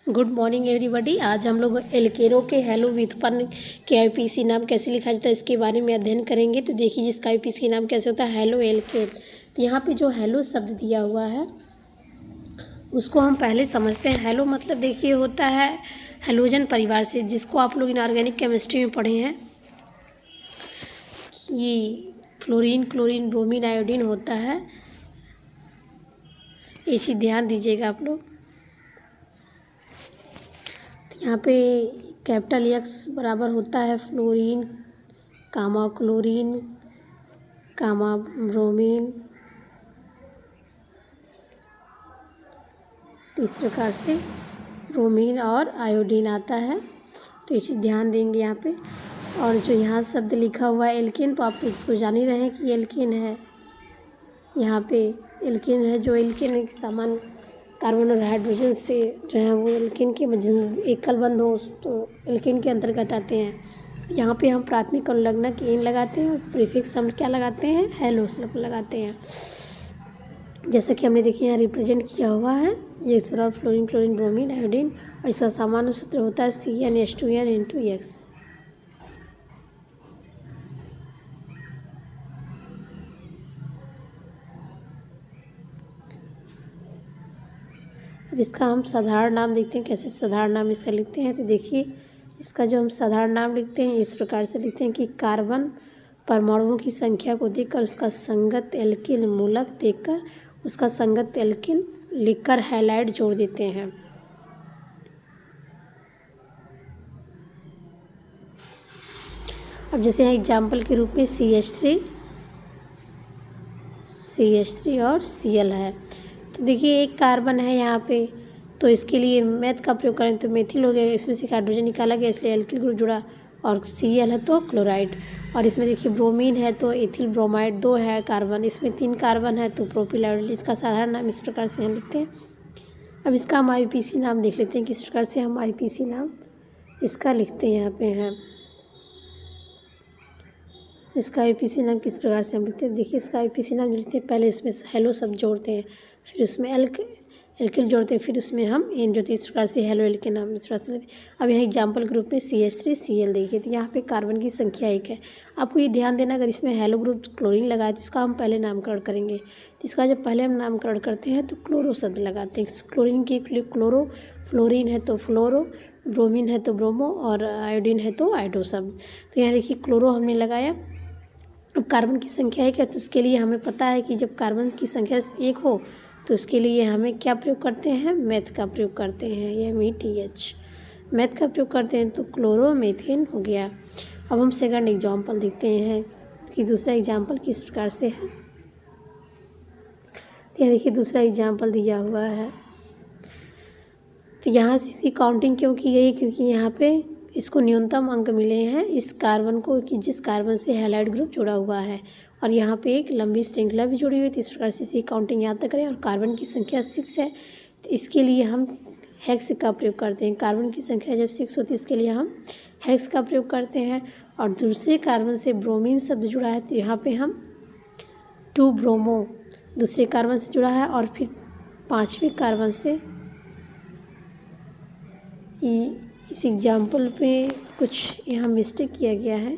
Good morning everybody. आज हम लोग एल्केनो के हेलो व्युत्पन्न के आईपीसी नाम कैसे लिखा जाता है इसके बारे में अध्ययन करेंगे। तो देखिए जिसका आईपीसी नाम कैसे होता है, हेलो एल्केन। तो यहाँ पे जो हेलो शब्द दिया हुआ है उसको हम पहले समझते हैं। हेलो मतलब देखिए होता है हेलोजन परिवार से, जिसको आप लोग इनऑर्गेनिक केमिस्ट्री में पढ़े हैं। ये फ्लोरीन, क्लोरीन, ब्रोमीन, आयोडीन होता है। ये चीज़ ध्यान दीजिएगा आप लोग। यहाँ पे कैपिटल एक्स बराबर होता है फ्लोरीन, कामा क्लोरीन, कामा ब्रोमीन। तो इस प्रकार से ब्रोमीन और आयोडीन आता है। तो इसे ध्यान देंगे यहाँ पे। और जो यहाँ शब्द लिखा हुआ है एल्केन, तो आप इसको जान ही रहे हैं कि एल्केन है। यहाँ पे एल्केन है, जो एल्केन एक समान कार्बन और हाइड्रोजन से जो है वो एल्केन के एकल बंध हो तो एल्केन के अंतर्गत आते हैं। यहाँ पे हम प्राथमिक अनुलग्नक एन लगाते हैं और प्रीफिक्स हम क्या लगाते हैं, हेलो लगाते हैं। जैसा कि हमने देखिए यहाँ रिप्रेजेंट किया हुआ है, ये एक्स बराबर फ्लोरीन, क्लोरीन, ब्रोमीन, आयोडीन। और इसका सामान्य सूत्र होता है CnH2n x। अब इसका हम साधारण नाम देखते हैं, कैसे साधारण नाम इसका लिखते हैं। तो देखिए इसका जो हम साधारण नाम लिखते हैं इस प्रकार से लिखते हैं कि कार्बन परमाणुओं की संख्या को देखकर उसका संगत एल्किल मूलक देखकर उसका संगत एल्किल लिखकर हैलाइड जोड़ देते हैं। अब जैसे यहाँ एग्जाम्पल के रूप में CH3 और Cl है। तो देखिए एक कार्बन है यहाँ पे, तो इसके लिए मैथ का प्रयोग करें तो मेथिल हो गया, इसमें से हाइड्रोजन निकाला गया इसलिए एल्किल ग्रुप जुड़ा। और Cl है तो क्लोराइड। और इसमें देखिए ब्रोमीन है तो एथिल ब्रोमाइड, 2 है कार्बन, इसमें 3 कार्बन है तो प्रोपिलाइड। इसका साधारण नाम इस प्रकार से हम लिखते हैं। अब इसका हम आईपीसी नाम देख लेते हैं, किस प्रकार से हम आईपीसी नाम इसका लिखते हैं। यहाँ पे है इसका आईपीसी नाम किस प्रकार से हम लिखते हैं। देखिए इसका आईपीसी नाम लिखते हैं, पहले इसमें हेलो शब्द जोड़ते हैं, फिर उसमें एल्किल जोड़ते हैं, फिर उसमें हम एन जोड़ते हैं। इस प्रकार से हेलो एल्किल नाम इस प्रकार से लेते हैं। अब यहाँ एग्जाम्पल ग्रुप में CH3 Cl देखिए, तो यहाँ पे कार्बन की संख्या 1 है। आपको ये ध्यान देना, अगर इसमें हेलो ग्रुप क्लोरीन लगाए तो इसका हम पहले नामकरण करेंगे। तो इसका जब पहले हम नामकरण करते हैं तो क्लोरो शब्द लगाते हैं। क्लोरीन के लिए क्लोरो, फ्लोरीन है तो फ्लोरो, ब्रोमीन है तो ब्रोमो और आयोडीन है तो आयोडो शब्द। तो यहाँ देखिए क्लोरो हमने लगाया। अब कार्बन की संख्या 1 है तो उसके लिए हमें पता है कि जब कार्बन की संख्या 1 हो तो उसके लिए हमें क्या प्रयोग करते हैं, मैथ का प्रयोग करते हैं, या METH मैथ का प्रयोग करते हैं। तो क्लोरोमेथेन हो गया। अब हम सेकंड एग्जाम्पल देखते हैं कि दूसरा एग्जाम्पल किस प्रकार से है। तो यहाँ देखिए दूसरा एग्जाम्पल दिया हुआ है। तो यहाँ से इसकी काउंटिंग क्यों की गई, क्योंकि यहाँ पे इसको न्यूनतम अंक मिले हैं इस कार्बन को कि जिस कार्बन से हैलाइड ग्रुप जुड़ा हुआ है, और यहाँ पे एक लंबी श्रृंखला भी जुड़ी हुई है। तो इस प्रकार से इसकी काउंटिंग यहाँ तक करें। और कार्बन की संख्या 6 है तो इसके लिए हम हेक्स का प्रयोग करते हैं। कार्बन की संख्या जब 6 होती है इसके लिए हम हेक्स का प्रयोग करते हैं। और दूसरे कार्बन से ब्रोमीन शब्द जुड़ा है तो यहाँ पे हम 2 ब्रोमो दूसरे कार्बन से जुड़ा है। और फिर 5वें कार्बन से इस एग्जाम्पल पे कुछ यहाँ मिस्टेक किया गया है,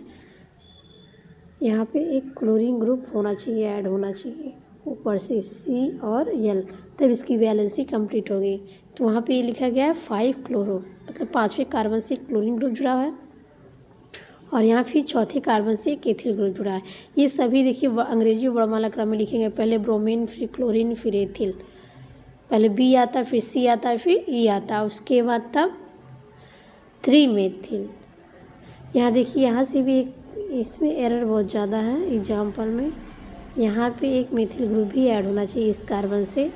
यहाँ पे एक क्लोरीन ग्रुप होना चाहिए, ऐड होना चाहिए ऊपर से C और L, तब इसकी वैलेंसी कंप्लीट हो गई। तो वहाँ पे ये लिखा गया है 5 क्लोरो, मतलब 5वें कार्बन से क्लोरीन ग्रुप जुड़ा हुआ है और यहाँ फिर चौथे कार्बन से एक एथिल ग्रुप जुड़ा है। ये सभी देखिए अंग्रेजी वर्णमाला क्रम में लिखेंगे, पहले ब्रोमीन, फिर क्लोरीन, फिर एथिल, पहले B आता, फिर C आता, फिर E आता, उसके बाद तब 3 मेथिल। यहाँ देखिए यहाँ से भी एक इसमें एरर बहुत ज़्यादा है एग्जाम्पल में, यहाँ पे एक मेथिल ग्रुप भी ऐड होना चाहिए इस कार्बन से।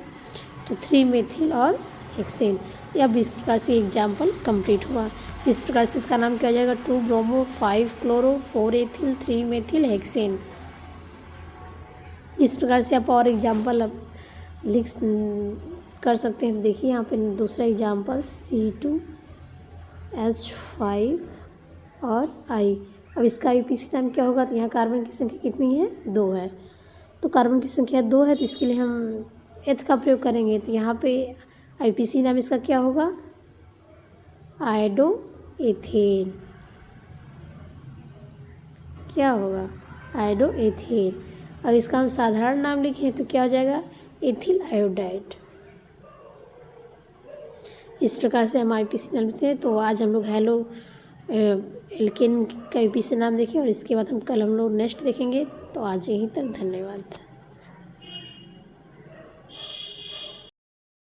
तो 3 मेथिल और हेक्सेन। अब इस प्रकार से एग्जाम्पल कंप्लीट हुआ। इस प्रकार से इसका नाम क्या हो जाएगा, 2 bromo, 5 chloro, 4 ethyl, 3 methyl hexane. इस प्रकार से आप और एग्जाम्पल अब लिख कर सकते हैं। तो देखिए यहाँ पे दूसरा एग्जाम्पल C2H5 और I। अब इसका आईपीसी नाम क्या होगा, तो यहाँ कार्बन की संख्या कितनी है, 2 है। तो कार्बन की संख्या 2 है तो इसके लिए हम एथ का प्रयोग करेंगे। तो यहाँ पे आईपीसी नाम इसका क्या होगा, आयोडो एथेन, क्या होगा? Iodo ethane. अगर इसका हम साधारण नाम लिखें तो क्या हो जाएगा? Ethyl iodide. इस प्रकार से हम आईपीसी नाम लिखते हैं। तो आज हम लोग हेलो एल्केन का आईपीसी नाम देखें और इसके बाद हम कल हम लोग नेक्स्ट देखेंगे। तो आज यहीं तक, धन्यवाद।